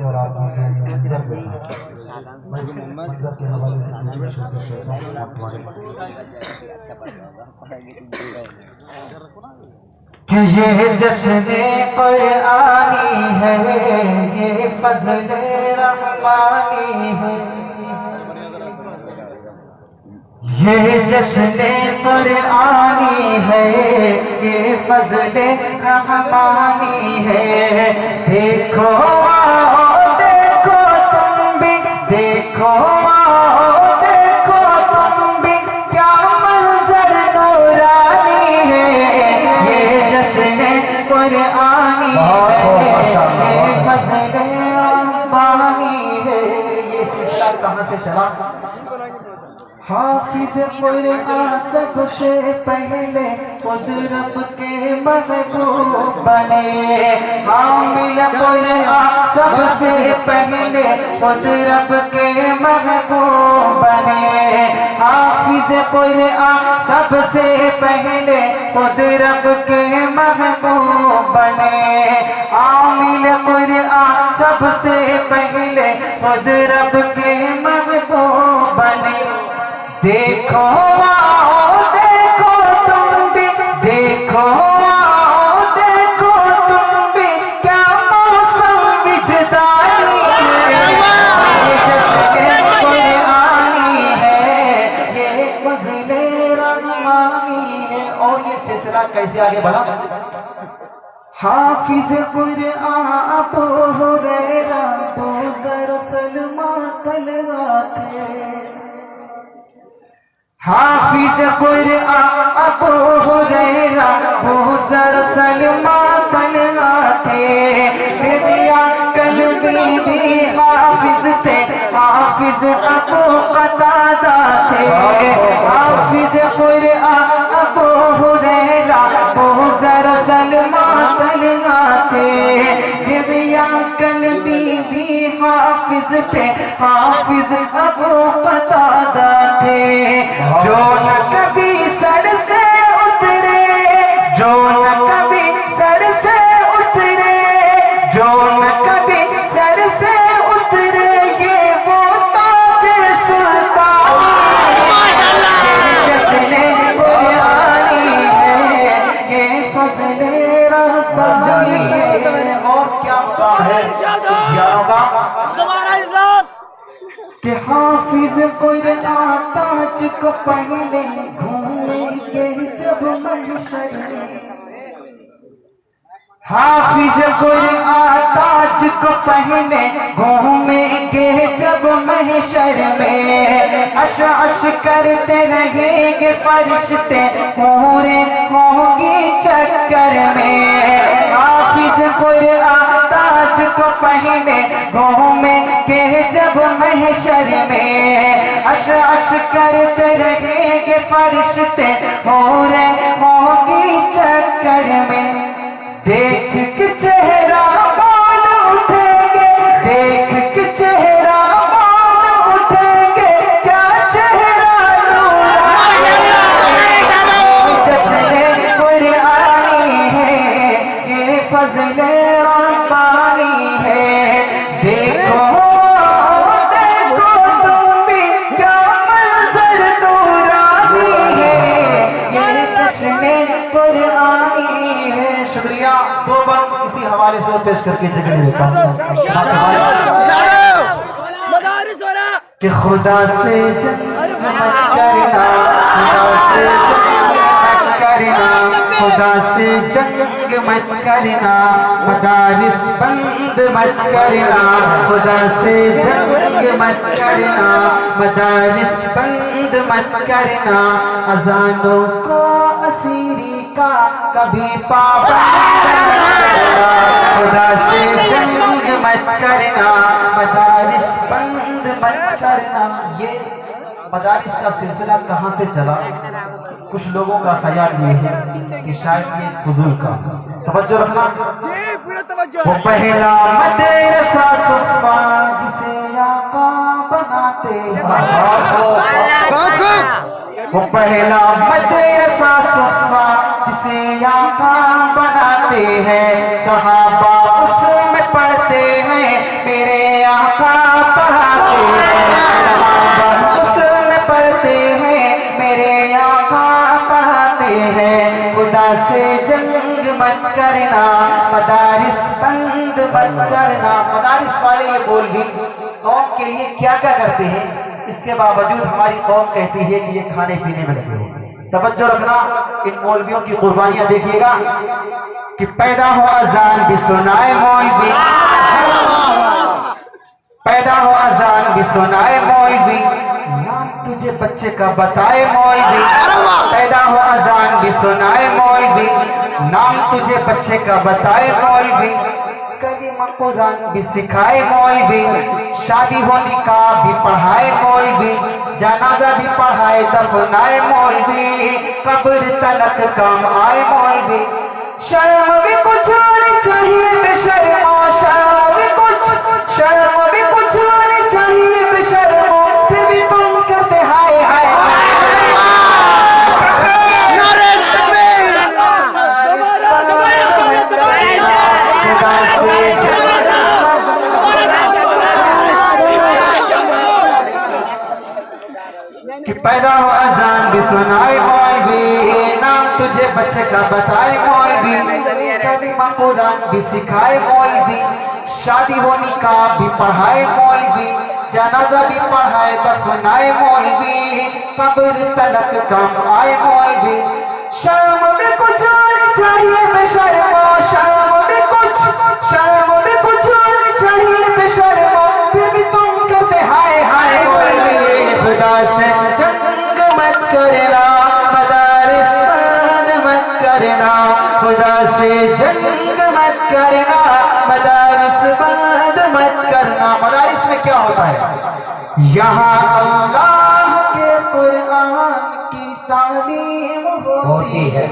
اور آپ نے منظر دیکھا منظر کے حوالے سے کہ یہ جشن قرآنی ہے، یہ فضل رحمانی ہے، یہ جشن قرآنی ہے، یہ فضل رحمانی ہے۔ دیکھو آؤ دیکھو تم بھی، دیکھو آؤ دیکھو تم بھی، کیا منظر نورانی ہے۔ یہ جشن قرآنی ہے، یہ فضل رحمانی ہے۔ یہ سلسلہ کہاں سے چلا؟ حافظ قرآن سب سے پہلے خود رب کے محبوب بنے، حامل قرآن سب سے پہلے خود رب کے محبوب بنے، حافظ قرآن سب سے پہلے خود رب کے محبوب بنے، حامل قرآن سب سے پہلے خود رب کے محبوب بنے۔ دیکھو آؤ دیکھو تم بھی، دیکھو آؤ دیکھو تم بھی، کیا موسم وجدانی ہے۔ یہ جشن قرآنی ہے، یہ فضل رحمانی ہے۔ اور یہ سلسلہ کیسے آگے بڑھا؟ حافظ قرآن ابو ہریرہ بوذر سلمہ طلحہ تھے، حافظ قرآن ابو ہریرہ بوذر سلمہ طلحہ تھے، رضیہ کلبی بھی حافظ تھے، حافظ ابو قتادہ تھے، حافظ قرآن ابو ہریرہ بوذر سلمہ طلحہ تھے، رضیہ کلبی بھی حافظ تھے، حافظ ابو قتادہ تھے۔ جو نہ کبھی سر سے اترے، جو نہ کبھی سر سے اترے، جو نہ کبھی سر سے اترے، یہ وہ تاج سلطانی ہے۔ یہ جشن قرآنی ہے، یہ فضل رحمانی ہے۔ اور کیا کام ہے کیا ہوگا کہ حافظ قرآن تاج کو پہنے گھومیں گے جب محشر میں، حافظ قرآن تاج کو پہنے گھومیں گے جب محشر میں، عش عش کرتے رہیں گے فرشتے پورے ہوں گی چکر میں، حافظ قرآن تاج کو پہنے گھومیں گے جب محشر میں، عش عش کرتے رہیں گے فرشتے پورے ہوں گی چکر میں۔ دیکھ کے چہرہ بول اٹھیں گے، دیکھ کے چہرہ بول اٹھیں گے، کیا چہرہ نورانی ہے۔ جشن قرآنی ہے، یہ فضل رحمانی ہے۔ دیکھو دیکھو تم بھی، کیا منظر نورانی ہے۔ یہ جشن قرآنی ہے۔ شکریہ۔ دو بار اسی حوالے سے پیش کر کے جگہ دیتا ہوں کہ خدا سے جنگ مت کرنا، خدا سے جنگ مت کرنا، خدا سے جنگ مت کرنا، مدارس بند مت کرنا، خدا سے جنگ مت کرنا، مدارس بند مت کرنا، اذانوں کو اسیری کا کبھی پابند مت کرنا، خدا سے جنگ مت کرنا، مدارس بند مت کرنا۔ یہ مدارس کا سلسلہ کہاں سے چلا؟ کچھ لوگوں کا خیال یہ ہے کہ شاید یہ فضول کا، توجہ رکھنا۔ وہ پہلا مدرسہ صفا جسے آقا بناتے ہیں، وہ پہلا مدرسہ صفا جسے آقا بناتے ہیں، صحابہ اس میں پڑھتے ہیں، میرے मत करना, मदारिस बंद मत करना। मदारिस वाले ये मौलवी कौम के लिए क्या क्या करते हैं, इसके बावजूद हमारी कौम कहती है कि ये खाने पीने में लगे हो। तवज्जो रखना, इन मौलवियों की कुर्बानियां देखिएगा कि पैदा हो अजान भी सुनाए मौलवी, पैदा हो अजान भी सुनाए मौलवी, नाम तुझे बच्चे का बताए मौलवी। पैदा हो अजान भी सुनाए मौलवी, नाम तुझे बच्चे का बताए मौलवी। कलीमा कुरान भी सिखाए मौलवी, शादी हो निकाह भी पढ़ाए मौलवी, जनाजा भी पढ़ाए दफनाए मौलवी, कब्र तलक काम आए मौलवी। शर्म भी कुछ आनी चाहिए बेशर्मो, शर्म भी कुछ, शर्म भी कुछ आनी चाहिए बेशर्मो, फिर भी तुम करते हाय हाय। नारे तकबीर, कि पैदा हो अजान भी सुनाए मौलवी, नाम तुझे बच्चे का बताए मौलवी, कलीमा कुरान भी सिखाए मौलवी, शादी हो निकाह भी पढ़ाए मौलवी, जनाजा भी पढ़ाए दफनाए मौलवी, कब्र तलक काम आए मौलवी। शर्म भी कुछ आनी चाहिए बेशर्मो, शर्म भी कुछ, शर्म भी कुछ आनी चाहिए बेशर्मो, फिर भी तुम करते हाय हाय मौलवी। खुदा से जंग मत करना, मदारिस बंद मत करना, खुदा से जंग मत करना, मदारिस बंद मत करना। मदारिस में क्या होता है, यहाँ अल्लाह के कुरान की तालीम होती है,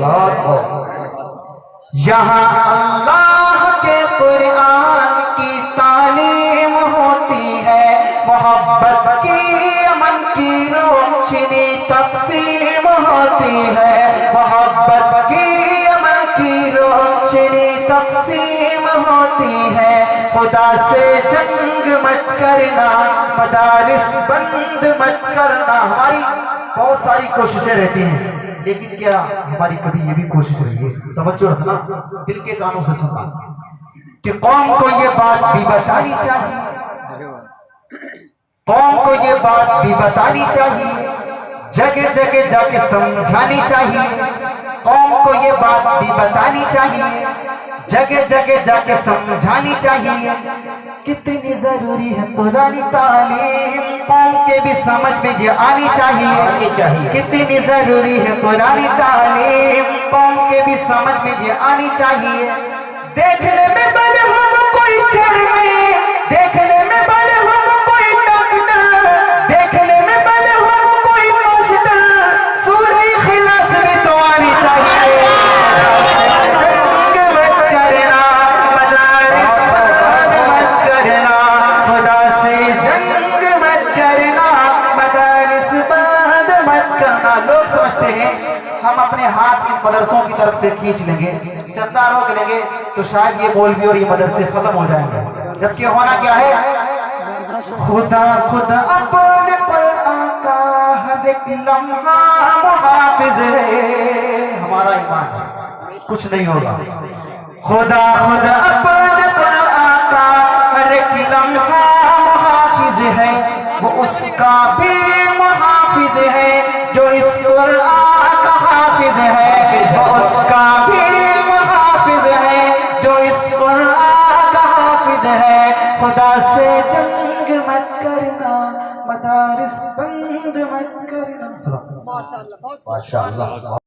यहाँ अल्लाह के कुरान की तालीम होती है, मोहब्बत की अमन की रोशनी तक़सीम होती है, मोहब्बत की अमन की रोशनी तक़सीम होती है। खुदा से जंग मत करना, मदारिस बंद मत करना। हमारी बहुत सारी कोशिशें रहती हैं, लेकिन क्या हमारी कभी ये भी कोशिश रही है, तवज्जो रखना, दिल के कानों से सुनना, कि कौम को ये बात भी बतानी चाहिए, कौम को ये बात भी बतानी चाहिए, जगह जगह जाके समझानी चाहिए, कौम को ये बात भी बतानी चाहिए, जगह जगह जाके समझानी चाहिए। कितनी जरूरी है पुरानी तालीम, कौम के भी समझ में ये आनी चाहिए। कितनी जरूरी है पुरानी तालीम, कौम के भी समझ में ये आनी चाहिए। देखने में भले हो कोई शर्मे, देखने में भले हो कोई डॉक्टर, देखने में भले हो कोई मास्टर, सूरह इखलास में तो आनी चाहिए। जंग मत करना, मदारिस बंद मत करना, खुदा से जंग मत करना, मदारिस बंद मत करना। लोग समझते हैं हम अपने हाथ इन मदरसों की तरफ से खींच लेंगे, चंदा रोक लेंगे तो शायद ये मौलवी और ये मदरसे खत्म हो जाएंगे, जबकि होना क्या है, खुदा खुदा अपने पर आका, हर एक लम्हा मुहाफिज है। हमारा ईमान है, कुछ नहीं होगा। खुदा खुदा अपने पर आका, हर एक लम्हा मुहाफिज है, वो उसका भी मुहाफिज है जो इस कुरान का हाफिज है, वो उसका भी मुहाफिज है जो इस कुरान का हाफिज है। खुदा से जंग मत करना, मदारिस बंद मत करना। माशाअल्लाह, माशाअल्लाह।